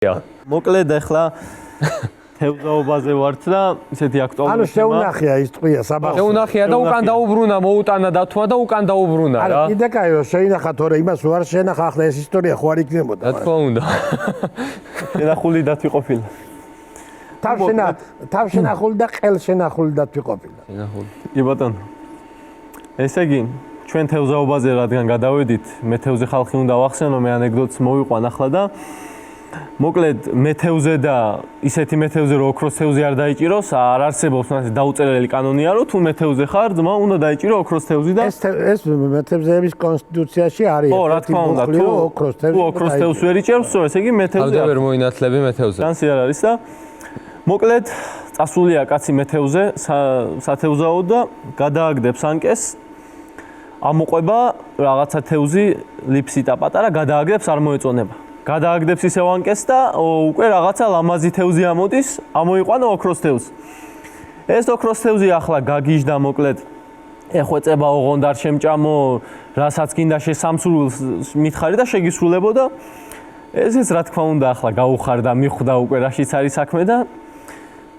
მოკლედ ახლა თევზაობაზე ვართ და ისეთი აქტუალური ანუ შეუნახია ის ტყვია საბავშვო. შეუნახია და უკან დაუბრუნა, მოუტანა დათვა და უკან დაუბრუნა რა. არა, კიდე კაიო, შეინახა თორე იმას უარ შენახა, ახლა ეს ისტორია ხო არ იქნებოდა. რა თქმა უნდა. შენახული დათვი ყოფილა. თავ შენახული და ყელ შენახული დათვი ყოფილა. შენახული. კი ბატონო. ესე იგი, ჩვენ თევზაობაზე რადგან გადავედით, მე თევზე ხალხი უნდა ვახსენო, მე ანეკდოტს მოვიყვან ახლა და მოკლედ მეთევზე და ისეთი მეთევზე რომ ოქროს თევზი არ დაიჭიროს, არ არსებობს ასე დაუწერელი კანონია რომ თუ მეთევზე ხარ, ძმა უნდა დაიჭირო ოქროს თევზი და ეს მეთევზეების კონსტიტუციაში არის. ო, რა თქმა უნდა, თუ ოქროს თევზს ვერ იჭერს, ესე იგი მეთევზე არ მოინათლები მეთევზე. შანსი არ არის და მოკლედ წასულია კაცი მეთევზე, სათევზაო და გადააგდებს ანკეს. ამოყვება რაღაცა თევზი, ლიფსიტა პატარა გადააგდებს არ მოეწონება. გადააგდებს ისევ ანკეს და უკვე რაღაცა ლამაზი თევზი ამოდის, ამოიყვანა ოქროს თევზს. ეს ოქროს თევზი ახლა გაგიჟდა მოკლედ. ეხვეწება ოღონდ არ შემჭამო, რასაც გინდა შესამსრულს მითხარი და შეგისრულებო და ესეც რა თქმა უნდა ახლა გაუხარდა, მიხვდა უკვე რაშიც არის საქმე და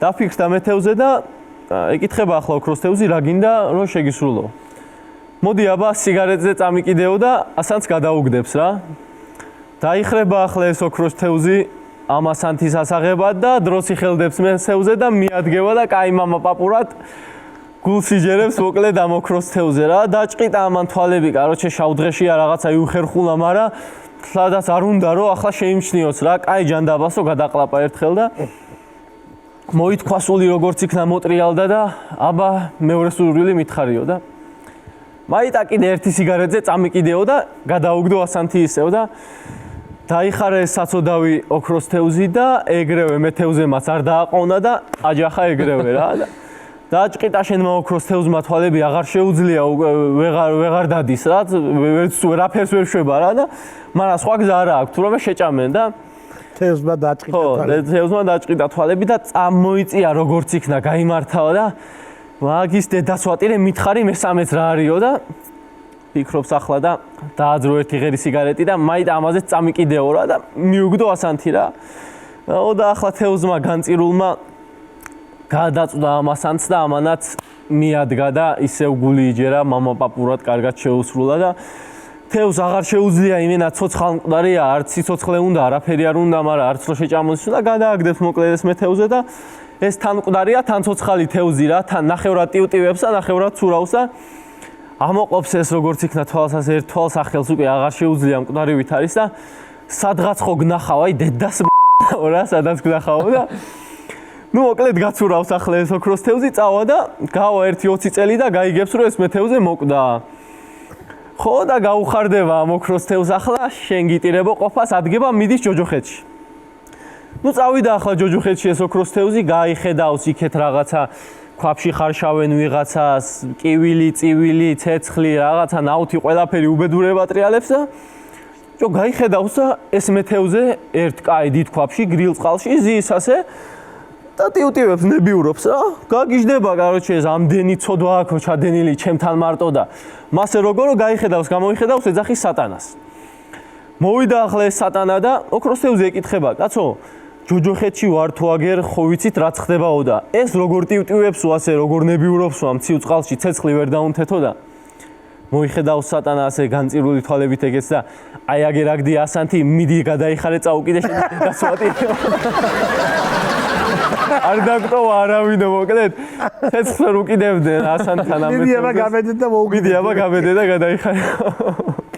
დაფიქრდა მეთევზე და ეკითხება ახლა ოქროს თევზი რა გინდა რომ შეგისრულო. მოდი აბა სიგარეტზე წამიკიდეო და ასანც გადაუგდებს რა. დაიხრება ახლა ეს ოქროს თევზი ამასანთის ასაღებად და დროს იხელდებს მეთევზე და მიადგება და კაი მამა პაპურად გულს იჯერებს მოკლედ ამ ოქროს თევზე რა. დაჭყიტა ამან თვალები, კაროჩე შავდღეშია რაღაცა იუხერხულა, მაგრამ სადაც არ უნდა რომ ახლა შეიმჩნიოს რა. კაი ჯანდაბასო გადაყლაპა ერთხელ და მოითქვა სული როგორც იქნა მოტრიალდა და აბა მეორე სურვილი მითხარიო და მაიტა კიდე ერთი სიგარეტზე წამიკიდეო და გადაუგდო ასანთი ისევ და დაიხარა ეს საწოდავი ოქროს თევზი და ეგრევე მეთევზემაც არ დააყოვნა და აჯახა ეგრევე რა და დაჭყიტა შენმა ოქროს თევზმა თვალები აღარ შეუძლია ვეღარ დადის რა ვერაფერს ვერ შვება რა და მაგრამ სხვა გზა არა აქვს თუ რომ შეჭამენ და თევზმა დაჭყიტა თვალები. თევზმა დაჭყიტა თვალები და წამოიწია როგორც იქნა გაიმართავა და მაგის დედასვატირე მითხარი მესამეც რა არისო და ფიქრობს ახლა და დააძრო ერთი ღერი სიგარეტი და მაიტა ამაზე წამიკიდეო რა და მიუგდო ასანთი რა. და ახლა თევზმა განწირულმა გადაწვდა ამასანც და ამანაც მიადგა და ისევ გული იჯერა მამა პაპურად კარგად შეუსრულა და თევზს აღარ შეუძლია იმენა ცოცხალ მკვდარია, არც სიცოცხლე უნდა, არაფერი არ უნდა, მაგრამ არც რო შეჭამოს და გადააგდებს მოკლედ ეს მეთევზე და ეს თან მკვდარია, თან ცოცხალი თევზი რა, თან ნახევრად ტივტივებს და ნახევრად ცურავს და ამოყოფს ეს როგორც იქნა თვალსას ერთ თვალს ახელს უკვე აღარ შეუძლია მკვდარივით არის და სადღაც ხო გნახავ აი დედას რა სადაც გნახავ და ნუ მოკლედ გაცურავს ახლა ეს ოქროს თევზი წავა და გავა 1-20 წელი და გაიგებს რომ ეს მეთევზე მოკვდა. ხო და გაუხარდება ამ ოქროს თევზს ახლა შენ გიტირებო ყოფას ადგება მიდის ჯოჯოხეთში. ნუ წავიდა ახლა ჯოჯოხეთში ეს ოქროს თევზი გაიხედავს იქეთ რაღაცა ქვაფში ხარშავენ ვიღაცას, კივილი, წივილი, ცეცხლი, რაღაცა ნაუთი ყველაფერი უბედურება ტრიალებს და ჯო გაიხედავს და ეს მეთევზე ერთ კაი დიდ ქვაფში გრილ წყალში ზის ასე და ტივტივებს ნებიურობს რა. გაგიჟდება კაროჩე ეს ამდენი ცოდვა აქვს ჩადენილი ჩემთან მარტო და მასე როგორ გაიხედავს, გამოიხედავს ეძახის სატანას. მოვიდა ახლა ეს სატანა და ოქროს თევზი ეკითხება, კაცო ჯოჯოხეთში ვარ თუ აგერ ხო ვიცით რაც ხდებაო და ეს როგორ ტივტივებსო ასე როგორ ნებიურობსო ამ ცივ წყალში ცეცხლი ვერ დაუნთეთო და მოიხედავს სატანა ასე განწირული თვალებით ეგეც და აი აგერ აგდი ასანთი მიდი გადაიხარე წაუკიდე შენ დასვატი არ დაგტოვა არავინო მოკლედ ცეცხლს უკიდებდნენ ასანთან ამ მიდი აბა გამედე და მოუკიდე. მიდი აბა გამედე და გადაიხარე